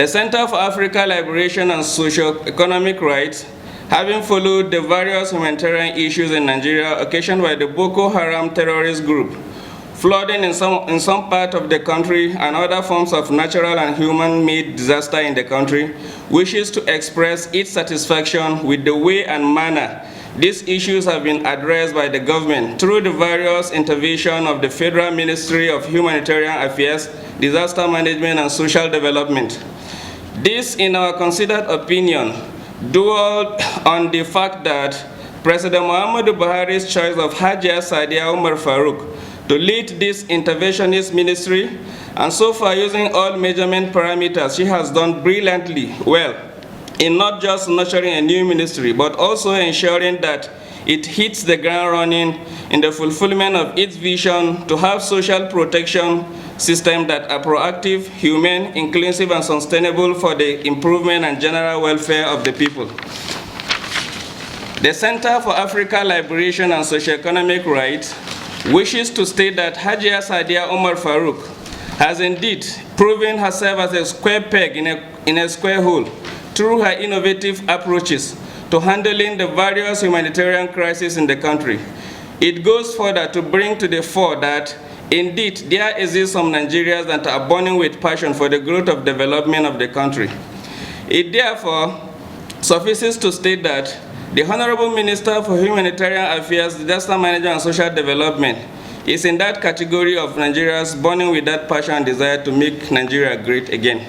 The Center for African Liberation and Socio-Economic Rights, having followed the various humanitarian issues in Nigeria occasioned by the Boko Haram terrorist group, flooding in some part of the country, and other forms of natural and human-made disaster in the country, wishes to express its satisfaction with the way and manner these issues have been addressed by the government through the various interventions of the Federal Ministry of Humanitarian Affairs, Disaster Management and Social Development. This, in our considered opinion, dwelled on the fact that President Muhammadu Buhari's choice of Hajia Sadiya Umar Farouk to lead this interventionist ministry, and so far using all measurement parameters, she has done brilliantly well in not just nurturing a new ministry, but also ensuring that it hits the ground running in the fulfillment of its vision to have social protection systems that are proactive, humane, inclusive, and sustainable for the improvement and general welfare of the people. The Center for African Liberation and Socio-Economic Rights wishes to state that Hajia Sadiya Umar Farouk has indeed proven herself as a square peg in a square hole through her innovative approaches to handling the various humanitarian crises in the country. It goes further to bring to the fore that, indeed, there exist some Nigerians that are burning with passion for the growth of development of the country. It therefore suffices to state that the Honorable Minister for Humanitarian Affairs, Disaster Management and Social Development is in that category of Nigerians burning with that passion and desire to make Nigeria great again.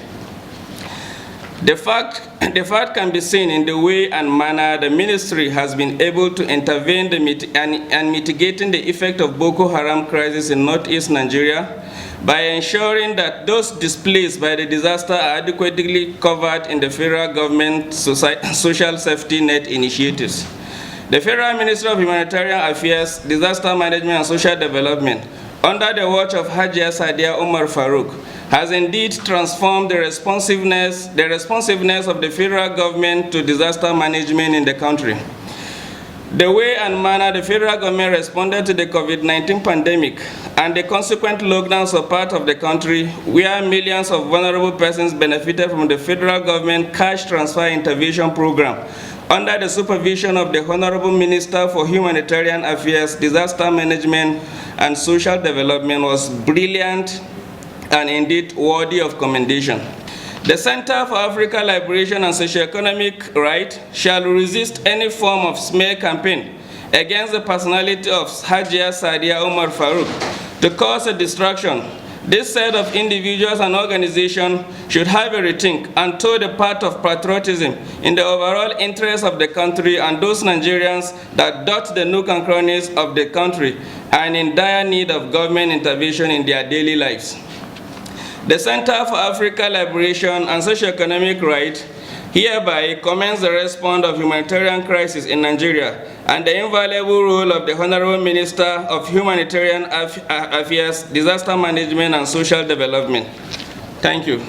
The fact can be seen in the way and manner the ministry has been able to intervene and mitigating the effect of Boko Haram crisis in northeast Nigeria by ensuring that those displaced by the disaster are adequately covered in the federal government social safety net initiatives. The Federal Ministry of Humanitarian Affairs, Disaster Management and Social Development, under the watch of Hajia Sadiya Umar Farouk, has indeed transformed the responsiveness of the federal government to disaster management in the country. The way and manner the federal government responded to the COVID-19 pandemic and the consequent lockdowns of part of the country where millions of vulnerable persons benefited from the federal government cash transfer intervention program under the supervision of the Honorable Minister for Humanitarian Affairs, Disaster Management and Social Development was brilliant and indeed worthy of commendation. The Center for African Liberation and Socio-Economic Rights shall resist any form of smear campaign against the personality of Hajia Sadiya Umar Farouk to cause a distraction. This set of individuals and organizations should have a rethink and toe the path of patriotism in the overall interest of the country and those Nigerians that dot the nook and crannies of the country and in dire need of government intervention in their daily lives. The Center for African Liberation and Socio-Economic Rights hereby commends the response of humanitarian crisis in Nigeria and the invaluable role of the Honorable Minister of Humanitarian Affairs, Disaster Management and Social Development. Thank you.